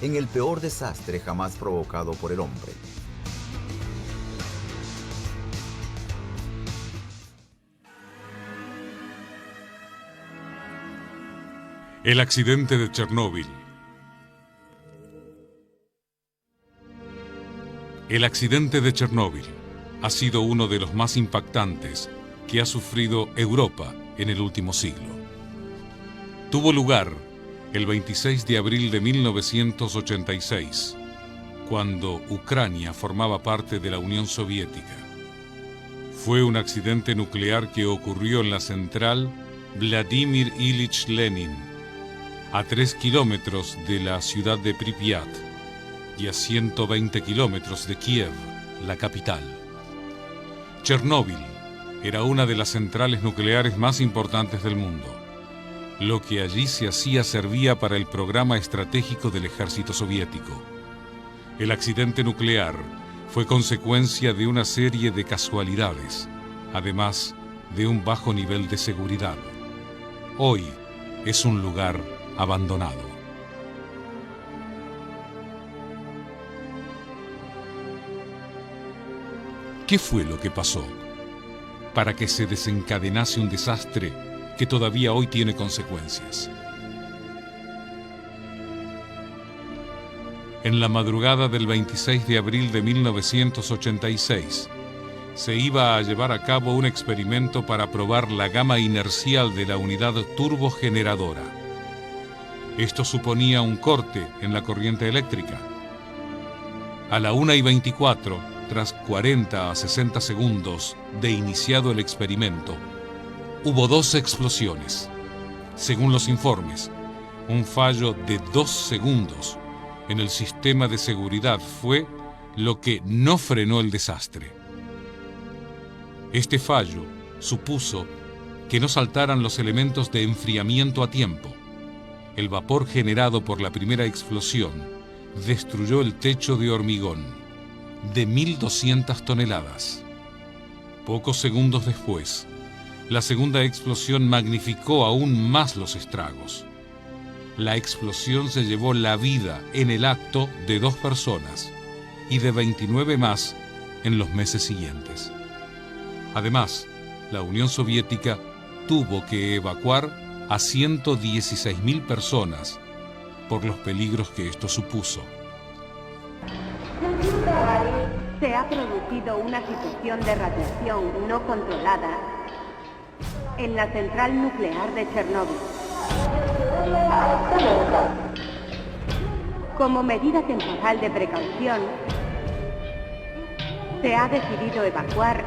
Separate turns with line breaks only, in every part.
en el peor desastre jamás provocado por el hombre.
El accidente de Chernóbil. El accidente de Chernóbil ha sido uno de los más impactantes que ha sufrido Europa en el último siglo. Tuvo lugar el 26 de abril de 1986, cuando Ucrania formaba parte de la Unión Soviética. Fue un accidente nuclear que ocurrió en la central Vladimir Ilich Lenin, a 3 kilómetros de la ciudad de Pripyat y a 120 kilómetros de Kiev, la capital. Chernóbil era una de las centrales nucleares más importantes del mundo. Lo que allí se hacía servía para el programa estratégico del ejército soviético. El accidente nuclear fue consecuencia de una serie de casualidades, además de un bajo nivel de seguridad. Hoy es un lugar abandonado. ¿Qué fue lo que pasó para que se desencadenase un desastre que todavía hoy tiene consecuencias? En la madrugada del 26 de abril de 1986, se iba a llevar a cabo un experimento para probar la gama inercial de la unidad turbogeneradora. Esto suponía un corte en la corriente eléctrica. A la 1:24, tras 40 a 60 segundos de iniciado el experimento, hubo 2 explosiones. Según los informes, un fallo de 2 segundos en el sistema de seguridad fue lo que no frenó el desastre. Este fallo supuso que no saltaran los elementos de enfriamiento a tiempo. El vapor generado por la primera explosión destruyó el techo de hormigón de 1.200 toneladas. Pocos segundos después, la segunda explosión magnificó aún más los estragos. La explosión se llevó la vida en el acto de 2 personas y de 29 más en los meses siguientes. Además, la Unión Soviética tuvo que evacuar a 116.000 personas por los peligros que esto supuso.
Se ha producido una situación de radiación no controlada en la central nuclear de Chernóbil. Como medida temporal de precaución, se ha decidido evacuar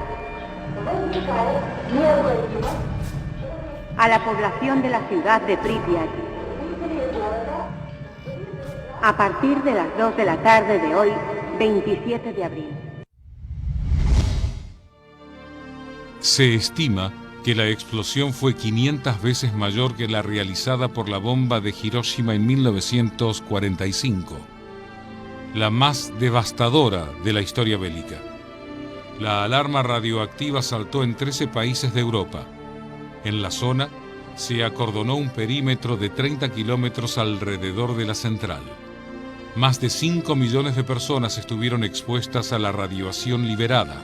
a la población de la ciudad de Pripyat a partir de las 2 de la tarde de hoy, 27 de abril.
Se estima que la explosión fue 500 veces mayor que la realizada por la bomba de Hiroshima en 1945, la más devastadora de la historia bélica. La alarma radioactiva saltó en 13 países de Europa. En la zona se acordonó un perímetro de 30 kilómetros alrededor de la central. Más de 5 millones de personas estuvieron expuestas a la radiación liberada,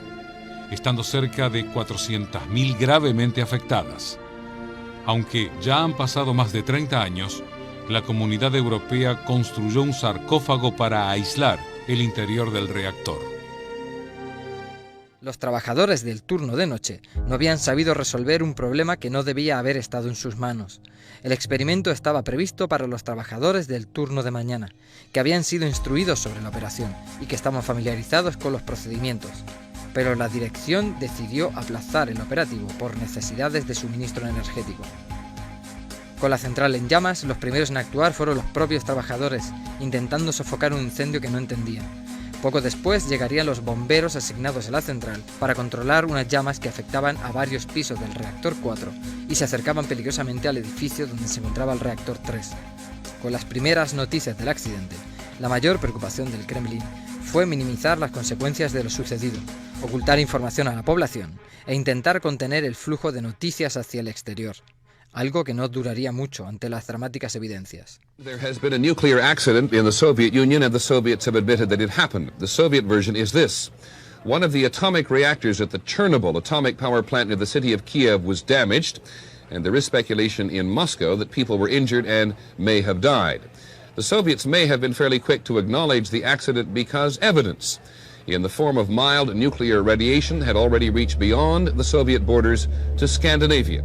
estando cerca de 400.000 gravemente afectadas. Aunque ya han pasado más de 30 años, la comunidad europea construyó un sarcófago para aislar el interior del reactor.
Los trabajadores del turno de noche no habían sabido resolver un problema que no debía haber estado en sus manos. El experimento estaba previsto para los trabajadores del turno de mañana, que habían sido instruidos sobre la operación y que estaban familiarizados con los procedimientos. Pero la dirección decidió aplazar el operativo por necesidades de suministro energético. Con la central en llamas, los primeros en actuar fueron los propios trabajadores, intentando sofocar un incendio que no entendían. Poco después llegarían los bomberos asignados a la central para controlar unas llamas que afectaban a varios pisos del reactor 4 y se acercaban peligrosamente al edificio donde se encontraba el reactor 3. Con las primeras noticias del accidente, la mayor preocupación del Kremlin fue minimizar las consecuencias de lo sucedido, ocultar información a la población e intentar contener el flujo de noticias hacia el exterior. algo que no duraría mucho ante las dramáticas evidencias.
There has been a nuclear accident in the Soviet Union and the Soviets have admitted that it happened. The Soviet version is this. One of the atomic reactors at the Chernobyl atomic power plant near the city of Kiev was damaged, and there is speculation in Moscow that people were injured and may have died. The Soviets may have been fairly quick to acknowledge the accident because evidence in the form of mild nuclear radiation had already reached beyond the Soviet borders to Scandinavia.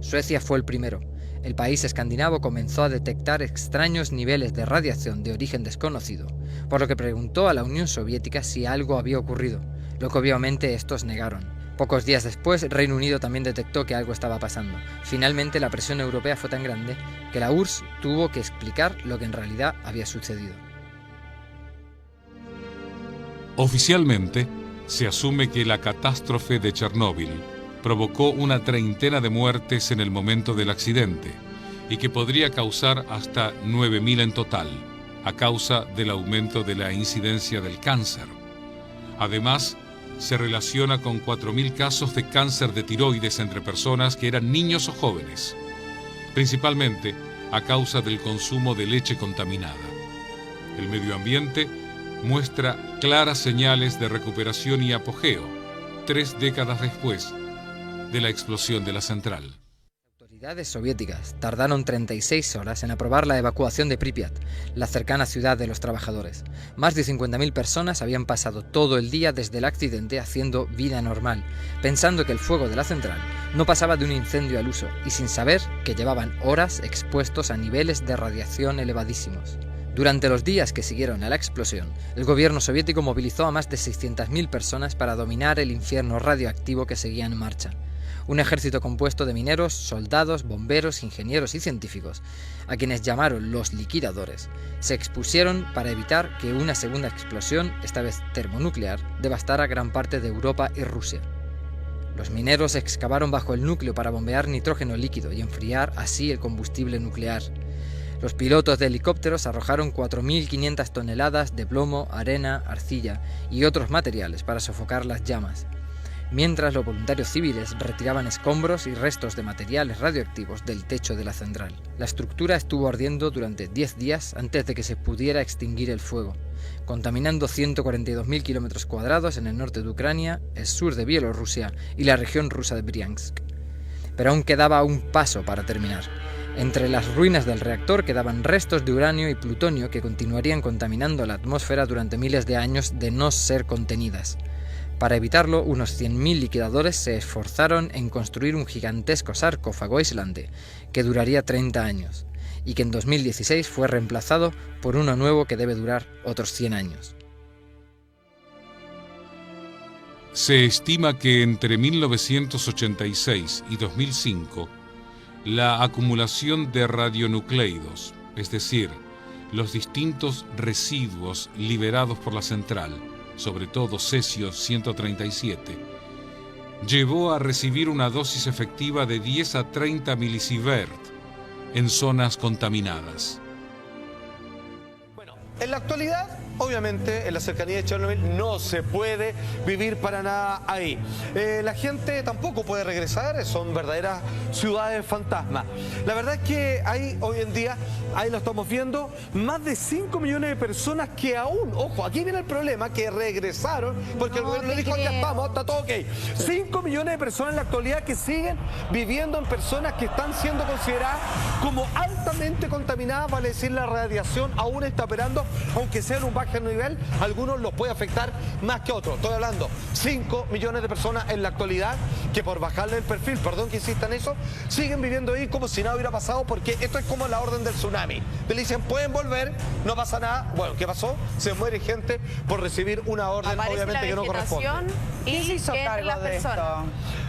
Suecia fue el primero. El país escandinavo comenzó a detectar extraños niveles de radiación de origen desconocido, por lo que preguntó a la Unión Soviética si algo había ocurrido, lo que obviamente estos negaron. Pocos días después, Reino Unido también detectó que algo estaba pasando. Finalmente, la presión europea fue tan grande que la URSS tuvo que explicar lo que en realidad había sucedido.
Oficialmente, se asume que la catástrofe de Chernóbil provocó una treintena de muertes en el momento del accidente y que podría causar hasta 9.000 en total, a causa del aumento de la incidencia del cáncer. Además, se relaciona con 4.000 casos de cáncer de tiroides entre personas que eran niños o jóvenes, principalmente a causa del consumo de leche contaminada. El medio ambiente muestra claras señales de recuperación y apogeo 3 décadas después de la explosión de la central.
Las autoridades soviéticas tardaron 36 horas en aprobar la evacuación de Pripyat, la cercana ciudad de los trabajadores. Más de 50.000 personas habían pasado todo el día desde el accidente haciendo vida normal, pensando que el fuego de la central no pasaba de un incendio al uso y sin saber que llevaban horas expuestos a niveles de radiación elevadísimos. Durante los días que siguieron a la explosión, el gobierno soviético movilizó a más de 600.000 personas para dominar el infierno radioactivo que seguía en marcha. Un ejército compuesto de mineros, soldados, bomberos, ingenieros y científicos, a quienes llamaron los liquidadores, se expusieron para evitar que una segunda explosión, esta vez termonuclear, devastara gran parte de Europa y Rusia. Los mineros excavaron bajo el núcleo para bombear nitrógeno líquido y enfriar así el combustible nuclear. Los pilotos de helicópteros arrojaron 4.500 toneladas de plomo, arena, arcilla y otros materiales para sofocar las llamas, mientras los voluntarios civiles retiraban escombros y restos de materiales radioactivos del techo de la central. La estructura estuvo ardiendo durante 10 días antes de que se pudiera extinguir el fuego, contaminando 142.000 kilómetros cuadrados en el norte de Ucrania, el sur de Bielorrusia y la región rusa de Briansk. Pero aún quedaba un paso para terminar. Entre las ruinas del reactor quedaban restos de uranio y plutonio que continuarían contaminando la atmósfera durante miles de años de no ser contenidas. Para evitarlo, unos 100.000 liquidadores se esforzaron en construir un gigantesco sarcófago aislante que duraría 30 años y que en 2016 fue reemplazado por uno nuevo que debe durar otros 100 años.
Se estima que entre 1986 y 2005, la acumulación de radionucleidos, es decir, los distintos residuos liberados por la central, sobre todo cesio-137, llevó a recibir una dosis efectiva de 10 a 30 milisievert en zonas contaminadas.
Bueno, en la actualidad, obviamente, en la cercanía de Chernobyl no se puede vivir para nada ahí. La gente tampoco puede regresar, son verdaderas ciudades fantasmas. La verdad es que hay hoy en día, ahí lo estamos viendo, más de 5 millones de personas que aún, ojo, aquí viene el problema, que regresaron, porque el gobierno dijo, ya estamos, está todo ok. 5 millones de personas en la actualidad que siguen viviendo en personas que están siendo consideradas como altamente contaminadas, vale decir, la radiación aún está operando, aunque sea en un bajo nivel, algunos los puede afectar más que otros. Estoy hablando 5 millones de personas en la actualidad que por bajarle el perfil, perdón que insista en eso, siguen viviendo ahí como si nada hubiera pasado, porque esto es como la orden del tsunami. Le dicen, pueden volver, no pasa nada. Bueno, ¿qué pasó? Se muere gente por recibir una orden, obviamente, que no corresponde.
¿Y se hizo cargo de esto?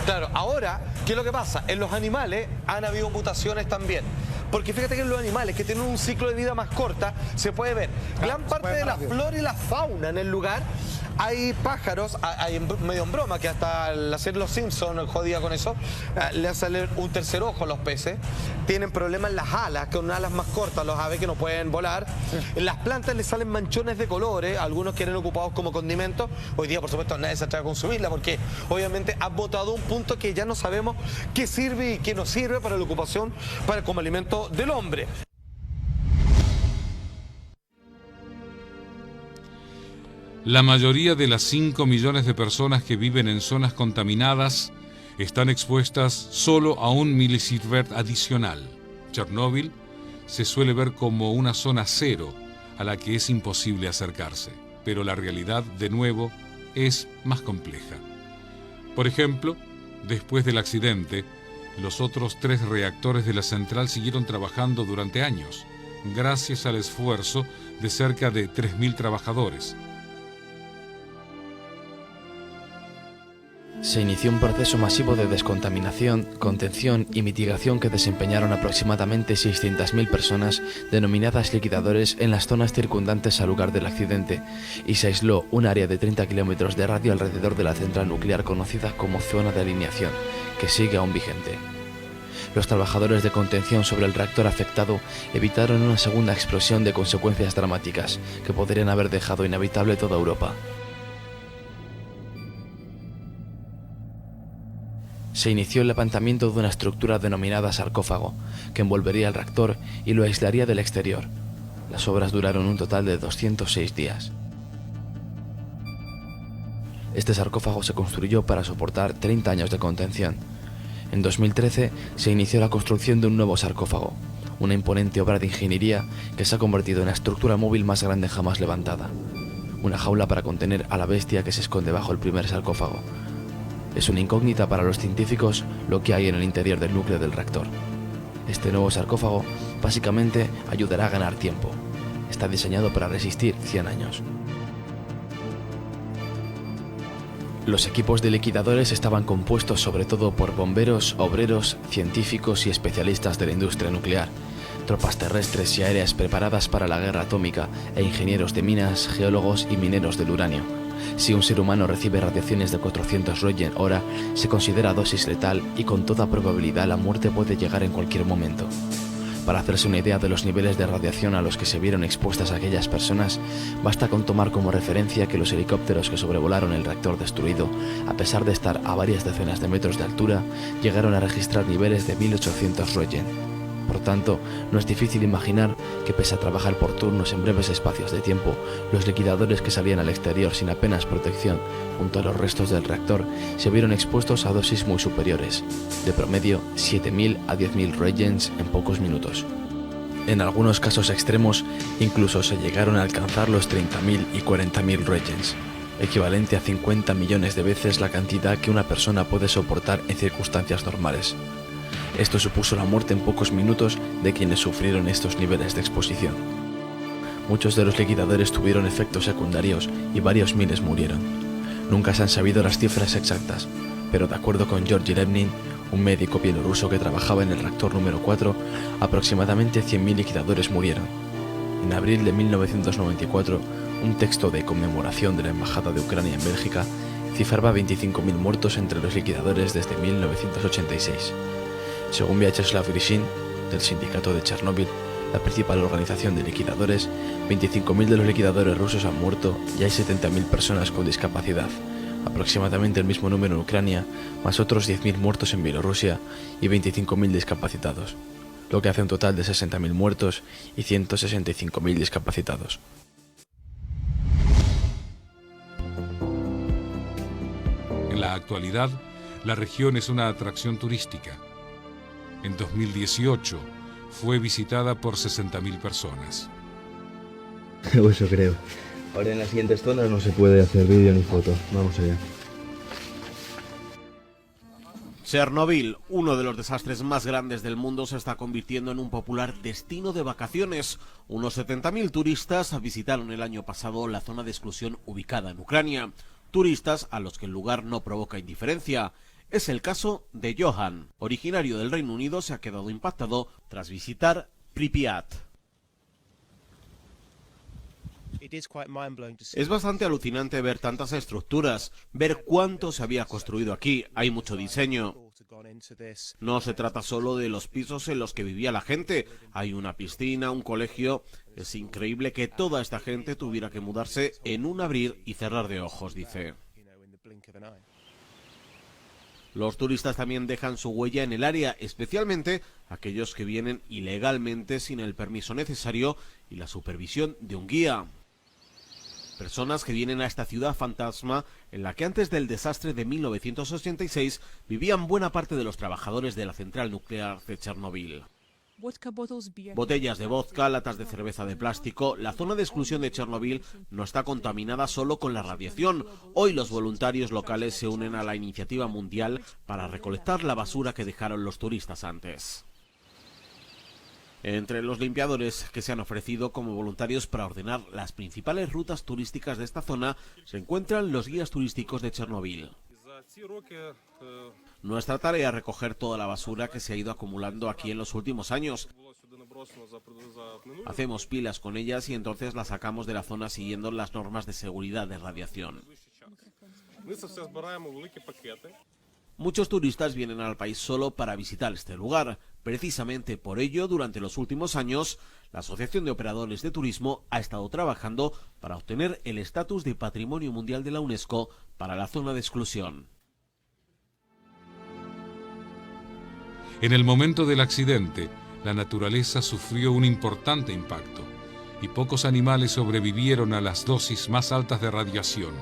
Claro, ahora, ¿qué es lo que pasa? En los animales han habido mutaciones también. Porque fíjate que en los animales que tienen un ciclo de vida más corta, se puede ver gran parte de la flora y la fauna en el lugar Hay pájaros, hay medio en broma, que hasta al hacer los Simpsons jodía con eso, le sale un tercer ojo a los peces. Tienen problemas en las alas, con alas más cortas, los aves que no pueden volar. En las plantas les salen manchones de colores, algunos quieren ocupados como condimentos. Hoy día, por supuesto, nadie se atreve a consumirla porque obviamente ha botado un punto que ya no sabemos qué sirve y qué no sirve para la ocupación, como alimento del hombre.
La mayoría de las 5 millones de personas que viven en zonas contaminadas están expuestas solo a 1 milisievert adicional. Chernóbil se suele ver como una zona cero a la que es imposible acercarse, pero la realidad, de nuevo, es más compleja. Por ejemplo, después del accidente, los otros 3 reactores de la central siguieron trabajando durante años, gracias al esfuerzo de cerca de 3.000 trabajadores.
Se inició un proceso masivo de descontaminación, contención y mitigación que desempeñaron aproximadamente 600.000 personas, denominadas liquidadores, en las zonas circundantes al lugar del accidente, y se aisló un área de 30 kilómetros de radio alrededor de la central nuclear conocida como zona de alineación, que sigue aún vigente. Los trabajadores de contención sobre el reactor afectado evitaron una segunda explosión de consecuencias dramáticas que podrían haber dejado inhabitable toda Europa. Se inició el levantamiento de una estructura denominada sarcófago, que envolvería el reactor y lo aislaría del exterior. Las obras duraron un total de 206 días. Este sarcófago se construyó para soportar 30 años de contención. En 2013 se inició la construcción de un nuevo sarcófago, una imponente obra de ingeniería que se ha convertido en la estructura móvil más grande jamás levantada. Una jaula para contener a la bestia que se esconde bajo el primer sarcófago. Es una incógnita para los científicos lo que hay en el interior del núcleo del reactor. Este nuevo sarcófago básicamente ayudará a ganar tiempo. Está diseñado para resistir 100 años. Los equipos de liquidadores estaban compuestos sobre todo por bomberos, obreros, científicos y especialistas de la industria nuclear, tropas terrestres y aéreas preparadas para la guerra atómica e ingenieros de minas, geólogos y mineros del uranio. Si un ser humano recibe radiaciones de 400 Roentgen hora, se considera dosis letal y con toda probabilidad la muerte puede llegar en cualquier momento. Para hacerse una idea de los niveles de radiación a los que se vieron expuestas aquellas personas, basta con tomar como referencia que los helicópteros que sobrevolaron el reactor destruido, a pesar de estar a varias decenas de metros de altura, llegaron a registrar niveles de 1800 Roentgen. Por tanto, no es difícil imaginar que, pese a trabajar por turnos en breves espacios de tiempo, los liquidadores que salían al exterior sin apenas protección, junto a los restos del reactor, se vieron expuestos a dosis muy superiores, de promedio 7.000 a 10.000 Roentgens en pocos minutos. En algunos casos extremos, incluso se llegaron a alcanzar los 30.000 y 40.000 Roentgens, equivalente a 50 millones de veces la cantidad que una persona puede soportar en circunstancias normales. Esto supuso la muerte en pocos minutos de quienes sufrieron estos niveles de exposición. Muchos de los liquidadores tuvieron efectos secundarios y varios miles murieron. Nunca se han sabido las cifras exactas, pero de acuerdo con Georgi Levnin, un médico bielorruso que trabajaba en el reactor número 4, aproximadamente 100.000 liquidadores murieron. En abril de 1994, un texto de conmemoración de la Embajada de Ucrania en Bélgica cifraba 25.000 muertos entre los liquidadores desde 1986. Según Vyacheslav Grishin, del sindicato de Chernóbil, la principal organización de liquidadores, 25.000 de los liquidadores rusos han muerto y hay 70.000 personas con discapacidad, aproximadamente el mismo número en Ucrania, más otros 10.000 muertos en Bielorrusia y 25.000 discapacitados, lo que hace un total de 60.000 muertos y 165.000 discapacitados.
En la actualidad, la región es una atracción turística. En 2018 fue visitada por 60.000 personas.
Eso creo. Ahora en las siguientes zonas no se puede hacer vídeo ni foto. Vamos allá.
Chernóbil, uno de los desastres más grandes del mundo, se está convirtiendo en un popular destino de vacaciones. Unos 70.000 turistas visitaron el año pasado la zona de exclusión ubicada en Ucrania. Turistas a los que el lugar no provoca indiferencia. Es el caso de Johan, originario del Reino Unido, se ha quedado impactado tras visitar Pripyat. Es bastante alucinante ver tantas estructuras, ver cuánto se había construido aquí. Hay mucho diseño. No se trata solo de los pisos en los que vivía la gente. Hay una piscina, un colegio. Es increíble que toda esta gente tuviera que mudarse en un abrir y cerrar de ojos, dice. Los turistas también dejan su huella en el área, especialmente aquellos que vienen ilegalmente sin el permiso necesario y la supervisión de un guía. Personas que vienen a esta ciudad fantasma en la que antes del desastre de 1986 vivían buena parte de los trabajadores de la central nuclear de Chernóbil. Botellas de vodka, latas de cerveza de plástico. La zona de exclusión de Chernóbil no está contaminada solo con la radiación. Hoy los voluntarios locales se unen a la iniciativa mundial para recolectar la basura que dejaron los turistas antes. Entre los limpiadores que se han ofrecido como voluntarios para ordenar las principales rutas turísticas de esta zona se encuentran los guías turísticos de Chernóbil. Nuestra tarea es recoger toda la basura que se ha ido acumulando aquí en los últimos años. Hacemos pilas con ellas y entonces las sacamos de la zona siguiendo las normas de seguridad de radiación. Muchos turistas vienen al país solo para visitar este lugar. Precisamente por ello, durante los últimos años, la Asociación de Operadores de Turismo ha estado trabajando para obtener el estatus de Patrimonio Mundial de la UNESCO para la zona de exclusión.
En el momento del accidente, la naturaleza sufrió un importante impacto y pocos animales sobrevivieron a las dosis más altas de radiación.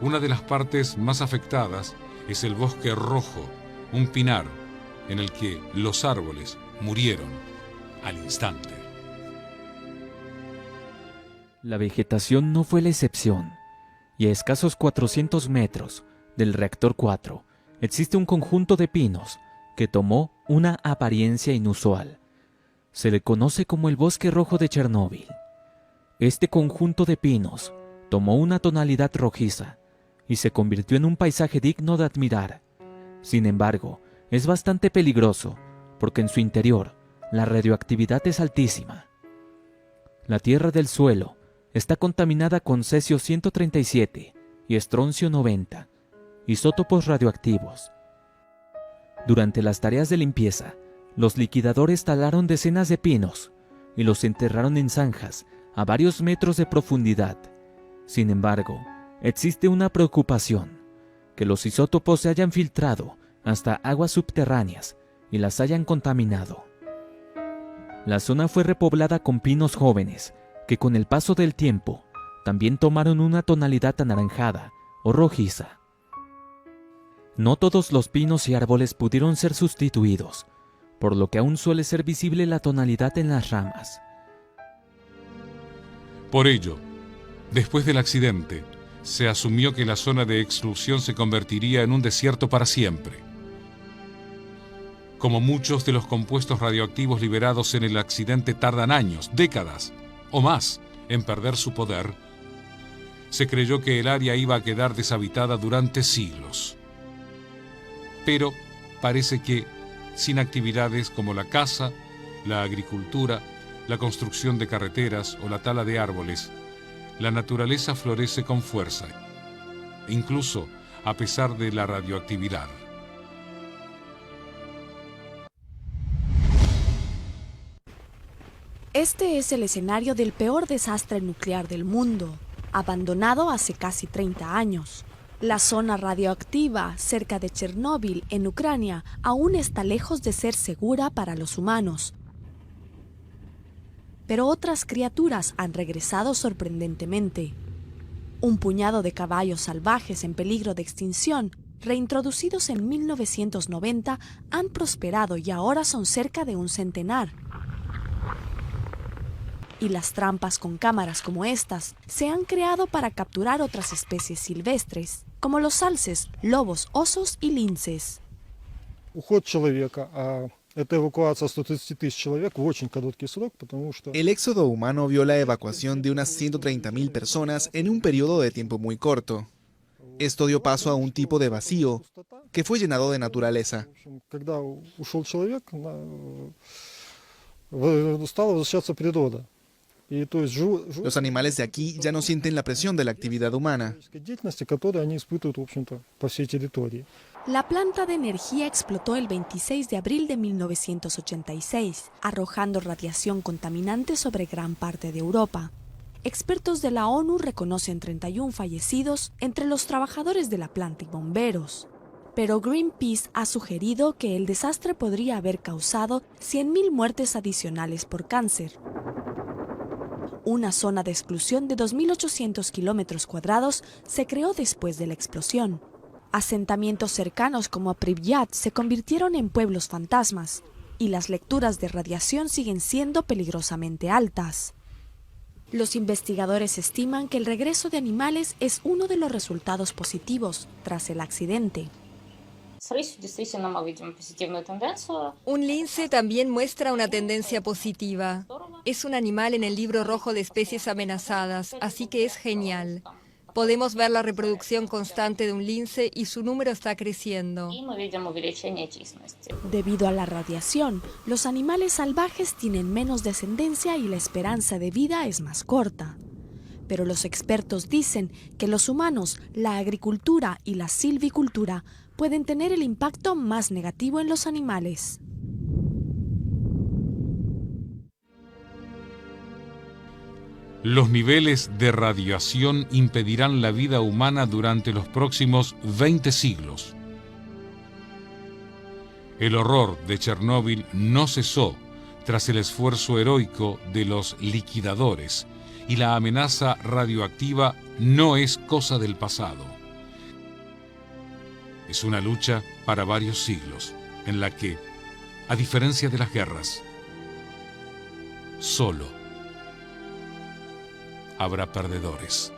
Una de las partes más afectadas es el bosque rojo, un pinar, en el que los árboles murieron al instante.
La vegetación no fue la excepción, y a escasos 400 metros del reactor 4 existe un conjunto de pinos que tomó una apariencia inusual. Se le conoce como el Bosque Rojo de Chernóbil. Este conjunto de pinos tomó una tonalidad rojiza y se convirtió en un paisaje digno de admirar. Sin embargo, es bastante peligroso porque en su interior la radioactividad es altísima. La tierra del suelo está contaminada con cesio 137 y estroncio 90, isótopos radioactivos. Durante las tareas de limpieza, los liquidadores talaron decenas de pinos y los enterraron en zanjas a varios metros de profundidad. Sin embargo, existe una preocupación, que los isótopos se hayan filtrado hasta aguas subterráneas y las hayan contaminado. La zona fue repoblada con pinos jóvenes que con el paso del tiempo también tomaron una tonalidad anaranjada o rojiza. No todos los pinos y árboles pudieron ser sustituidos, por lo que aún suele ser visible la tonalidad en las ramas.
Por ello, después del accidente, se asumió que la zona de exclusión se convertiría en un desierto para siempre. Como muchos de los compuestos radioactivos liberados en el accidente tardan años, décadas o más en perder su poder, se creyó que el área iba a quedar deshabitada durante siglos. Pero parece que, sin actividades como la caza, la agricultura, la construcción de carreteras o la tala de árboles, la naturaleza florece con fuerza, incluso a pesar de la radioactividad.
Este es el escenario del peor desastre nuclear del mundo, abandonado hace casi 30 años. La zona radioactiva cerca de Chernóbil, en Ucrania, aún está lejos de ser segura para los humanos. Pero otras criaturas han regresado sorprendentemente. Un puñado de caballos salvajes en peligro de extinción, reintroducidos en 1990, han prosperado y ahora son cerca de un centenar. Y las trampas con cámaras como estas se han creado para capturar otras especies silvestres, como los alces, lobos, osos y linces.
El éxodo humano vio la evacuación de unas 130.000 personas en un periodo de tiempo muy corto. Esto dio paso a un tipo de vacío que fue llenado de naturaleza. Los animales de aquí ya no sienten la presión de la actividad humana.
La planta de energía explotó el 26 de abril de 1986, arrojando radiación contaminante sobre gran parte de Europa. Expertos de la ONU reconocen 31 fallecidos entre los trabajadores de la planta y bomberos. Pero Greenpeace ha sugerido que el desastre podría haber causado 100.000 muertes adicionales por cáncer. Una zona de exclusión de 2.800 kilómetros cuadrados se creó después de la explosión. Asentamientos cercanos como Pripyat se convirtieron en pueblos fantasmas, y las lecturas de radiación siguen siendo peligrosamente altas. Los investigadores estiman que el regreso de animales es uno de los resultados positivos tras el accidente.
Un lince también muestra una tendencia positiva. Es un animal en el libro rojo de especies amenazadas, así que es genial. Podemos ver la reproducción constante de un lince y su número está creciendo.
Debido a la radiación, los animales salvajes tienen menos descendencia y la esperanza de vida es más corta. Pero los expertos dicen que los humanos, la agricultura y la silvicultura pueden tener el impacto más negativo en los animales.
Los niveles de radiación impedirán la vida humana durante los próximos 20 siglos. El horror de Chernóbil no cesó tras el esfuerzo heroico de los liquidadores, y la amenaza radioactiva no es cosa del pasado. Es una lucha para varios siglos, en la que, a diferencia de las guerras, solo habrá perdedores.